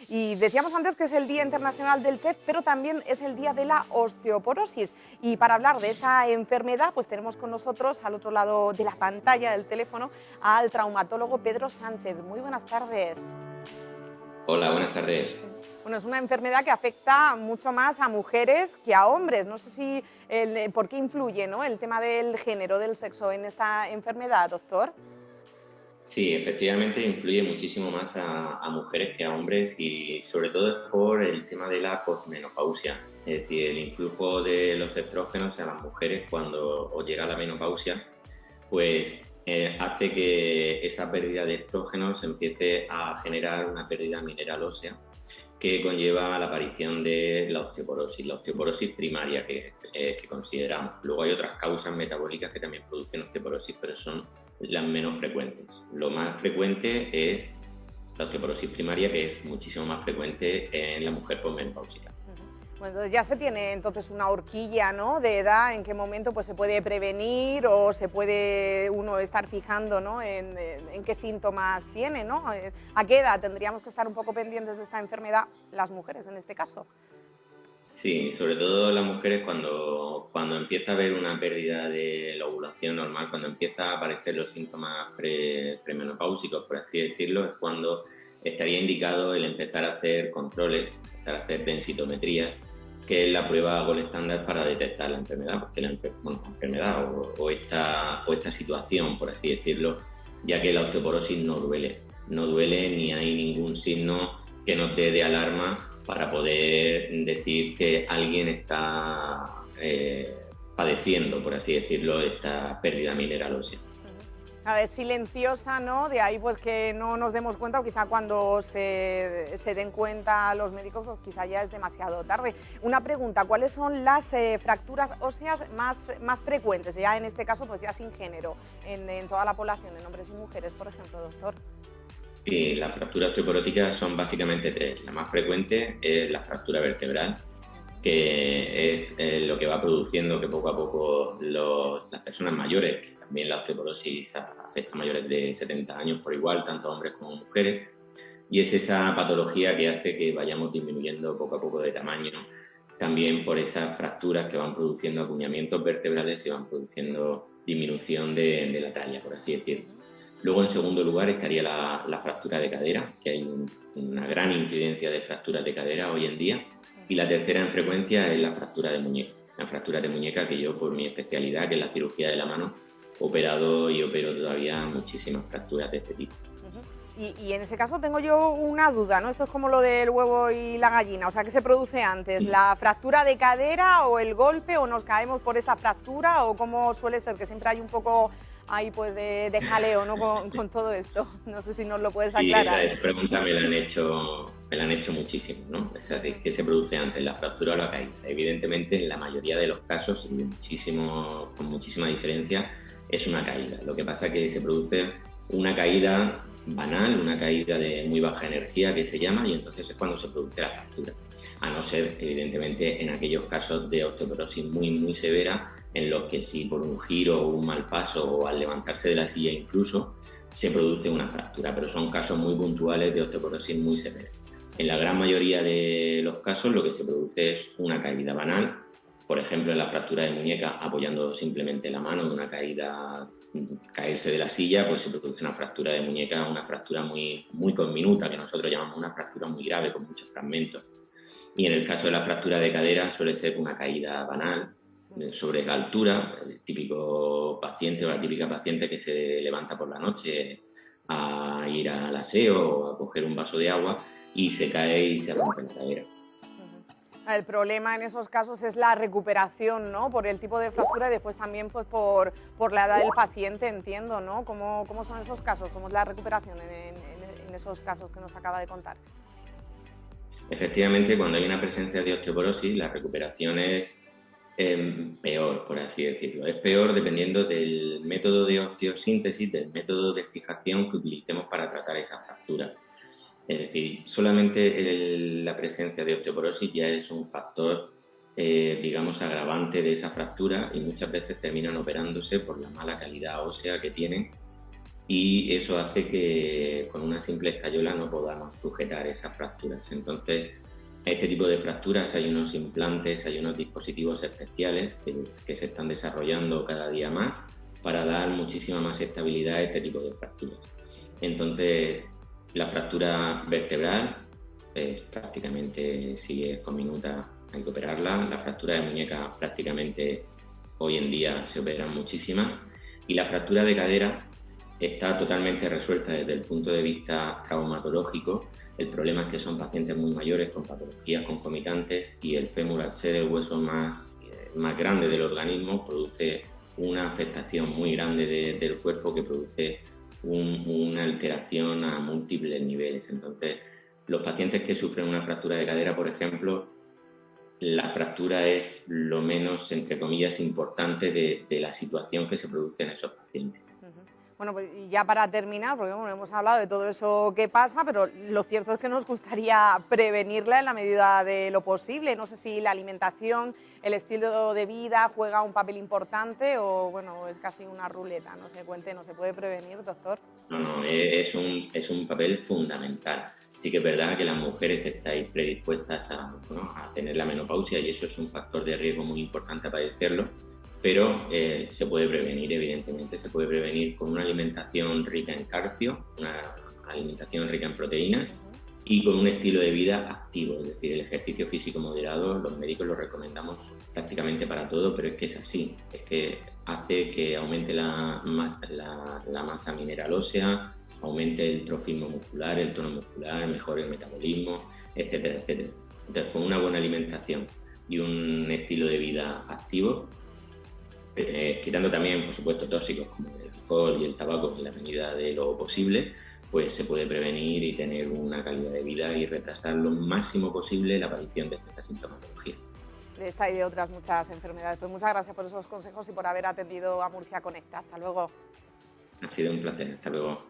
Y decíamos antes que es el Día Internacional del Chef, pero también es el Día de la Osteoporosis. Y para hablar de esta enfermedad, pues tenemos con nosotros al otro lado de la pantalla del teléfono al traumatólogo Pedro Sánchez. Muy buenas tardes. Hola, buenas tardes. Bueno, es una enfermedad que afecta mucho más a mujeres que a hombres. No sé si por qué influye, ¿no?, el tema del género, del sexo en esta enfermedad, doctor. Sí, efectivamente influye muchísimo más a mujeres que a hombres y sobre todo es por el tema de la posmenopausia, es decir, el influjo de los estrógenos a las mujeres cuando os llega la menopausia, pues hace que esa pérdida de estrógenos empiece a generar una pérdida mineral ósea que conlleva la aparición de la osteoporosis primaria que consideramos. Luego hay otras causas metabólicas que también producen osteoporosis, pero son las menos frecuentes. Lo más frecuente es la osteoporosis primaria, que es muchísimo más frecuente en la mujer posmenopáusica. Bueno, entonces ya se tiene entonces una horquilla, ¿no?, de edad, en qué momento pues se puede prevenir o se puede uno estar fijando, ¿no?, en qué síntomas tiene, ¿no? ¿A qué edad tendríamos que estar un poco pendientes de esta enfermedad, las mujeres en este caso? Sí, sobre todo las mujeres cuando empieza a haber una pérdida de la ovulación normal, cuando empieza a aparecer los síntomas premenopáusicos, por así decirlo, es cuando estaría indicado el empezar a hacer controles, empezar a hacer densitometrías, que es la prueba gold estándar para detectar la enfermedad, porque la enfermedad o esta situación, por así decirlo, ya que la osteoporosis no duele ni hay ningún signo que nos dé de alarma para poder decir que alguien está padeciendo, por así decirlo, esta pérdida mineral ósea. A ver, silenciosa, ¿no? De ahí pues que no nos demos cuenta, o quizá cuando se den cuenta los médicos, pues quizá ya es demasiado tarde. Una pregunta, ¿cuáles son las fracturas óseas más frecuentes, ya en este caso pues ya sin género, en toda la población, en hombres y mujeres, por ejemplo, doctor? Sí, las fracturas osteoporóticas son básicamente tres. La más frecuente es la fractura vertebral, que es lo que va produciendo que poco a poco las personas mayores, que también la osteoporosis afecta a mayores de 70 años por igual, tanto hombres como mujeres, y es esa patología que hace que vayamos disminuyendo poco a poco de tamaño, también por esas fracturas que van produciendo acuñamientos vertebrales y van produciendo disminución de la talla, por así decirlo. Luego, en segundo lugar, estaría la fractura de cadera, que hay una gran incidencia de fracturas de cadera hoy en día. Y la tercera en frecuencia es la fractura de muñeca. La fractura de muñeca que yo, por mi especialidad, que es la cirugía de la mano, he operado y opero todavía muchísimas fracturas de este tipo. Y en ese caso tengo yo una duda, ¿no? Esto es como lo del huevo y la gallina, o sea, ¿qué se produce antes? ¿La fractura de cadera o el golpe, o nos caemos por esa fractura, o cómo suele ser? Que siempre hay un poco ahí pues de jaleo, ¿no?, con todo esto. No sé si nos lo puedes aclarar. Sí, esa pregunta me la han hecho muchísimo, ¿no? Es decir, ¿qué se produce antes, la fractura o la caída? Evidentemente, en la mayoría de los casos, y con muchísima diferencia, es una caída. Lo que pasa es que se produce una caída banal, una caída de muy baja energía que se llama, y entonces es cuando se produce la fractura. A no ser, evidentemente, en aquellos casos de osteoporosis muy severa, en los que si por un giro o un mal paso o al levantarse de la silla incluso se produce una fractura, pero son casos muy puntuales de osteoporosis muy severa. En la gran mayoría de los casos lo que se produce es una caída banal, por ejemplo en la fractura de muñeca apoyando simplemente la mano en una caída, caerse de la silla, pues se produce una fractura de muñeca, una fractura muy conminuta, que nosotros llamamos una fractura muy grave con muchos fragmentos. Y en el caso de la fractura de cadera suele ser una caída banal, sobre la altura, el típico paciente o la típica paciente que se levanta por la noche a ir al aseo o a coger un vaso de agua y se cae y se rompe la cadera. El problema en esos casos es la recuperación, ¿no?, por el tipo de fractura y después también pues por la edad del paciente, entiendo, ¿no? ¿Cómo son esos casos? ¿Cómo es la recuperación en esos casos que nos acaba de contar? Efectivamente, cuando hay una presencia de osteoporosis, la recuperación es peor, por así decirlo. Es peor dependiendo del método de osteosíntesis, del método de fijación que utilicemos para tratar esa fractura. Es decir, solamente la presencia de osteoporosis ya es un factor, digamos, agravante de esa fractura, y muchas veces terminan operándose por la mala calidad ósea que tienen y eso hace que con una simple escayola no podamos sujetar esas fracturas. Entonces, a este tipo de fracturas hay unos implantes, hay unos dispositivos especiales que se están desarrollando cada día más para dar muchísima más estabilidad a este tipo de fracturas. Entonces, la fractura vertebral, pues, prácticamente si es conminuta hay que operarla. La fractura de muñeca prácticamente hoy en día se operan muchísimas. Y la fractura de cadera está totalmente resuelta desde el punto de vista traumatológico. El problema es que son pacientes muy mayores con patologías concomitantes y el fémur, al ser el hueso más grande del organismo, produce una afectación muy grande del cuerpo que produce una alteración a múltiples niveles. Entonces, los pacientes que sufren una fractura de cadera, por ejemplo, la fractura es lo menos, entre comillas, importante de la situación que se produce en esos pacientes. Bueno, pues y ya para terminar, porque bueno, hemos hablado de todo eso que pasa, pero lo cierto es que nos gustaría prevenirla en la medida de lo posible. No sé si la alimentación, el estilo de vida juega un papel importante o bueno, es casi una ruleta. No sé, cuéntenos, ¿se puede prevenir, doctor? No, es un papel fundamental. Sí que es verdad que las mujeres estáis predispuestas a tener la menopausia y eso es un factor de riesgo muy importante a padecerlo, pero se puede prevenir, evidentemente. Se puede prevenir con una alimentación rica en calcio, una alimentación rica en proteínas y con un estilo de vida activo, es decir, el ejercicio físico moderado. Los médicos lo recomendamos prácticamente para todo, pero es que es así, es que hace que aumente la masa mineral ósea, aumente el trofismo muscular, el tono muscular, mejore el metabolismo, etcétera, etcétera. Entonces, con una buena alimentación y un estilo de vida activo, quitando también, por supuesto, tóxicos como el alcohol y el tabaco en la medida de lo posible, pues se puede prevenir y tener una calidad de vida y retrasar lo máximo posible la aparición de esta sintomatología. De esta y de otras muchas enfermedades. Pues muchas gracias por esos consejos y por haber atendido a Murcia Conecta. Hasta luego. Ha sido un placer. Hasta luego.